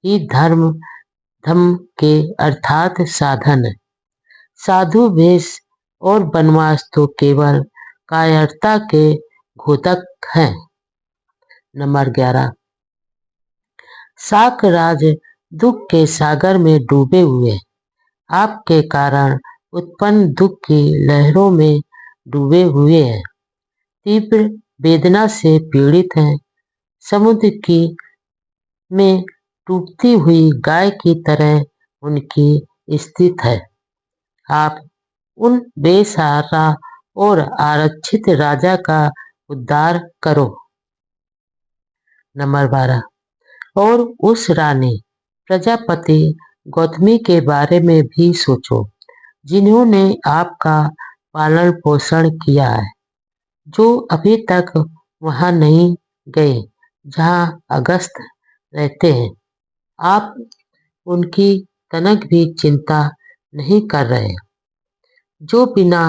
ही धम्म के अर्थात साधन है। साधु वेश और वनवास तो केवल कायरता के घोतक हैं। नंबर 11, शाक राज दुख के सागर में डूबे हुए हैं। आपके कारण उत्पन्न दुख की लहरों में डूबे हुए हैं। तीव्र वेदना से पीड़ित हैं। समुद्र की में डूबती हुई गाय की तरह उनकी स्थिति है। आप उन बेसहारा और आरक्षित राजा का उद्धार करो। नंबर 12, और उस रानी प्रजापति गौतमी के बारे में भी सोचो, जिन्होंने आपका पालन पोषण किया है, जो अभी तक वहां नहीं गए जहां अगस्त रहते हैं। आप उनकी तनक भी चिंता नहीं कर रहे, जो बिना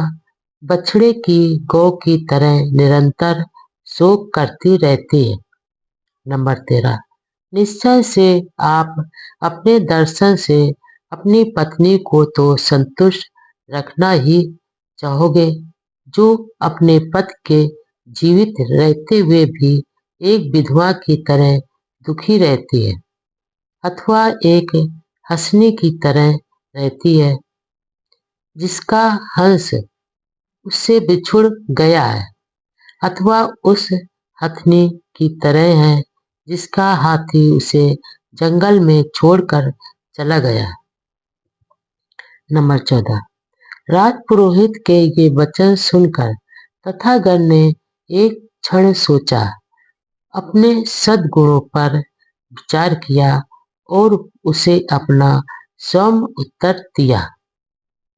बछड़े की गौ की तरह निरंतर शोक करती रहती है। नंबर 13, निश्चय से आप अपने दर्शन से अपनी पत्नी को तो संतुष्ट रखना ही चाहोगे, जो अपने पति के जीवित रहते हुए भी एक विधवा की तरह दुखी रहती है, अथवा एक हंसनी की तरह रहती है जिसका हंस उससे बिछुड़ गया है, अथवा उस हथनी की तरह है जिसका हाथी उसे जंगल में छोड़कर चला गया। नंबर 14, राजपुरोहित के ये वचन सुनकर तथागत ने एक क्षण सोचा, अपने सद्गुणों पर विचार किया और उसे अपना सौम्य उत्तर दिया।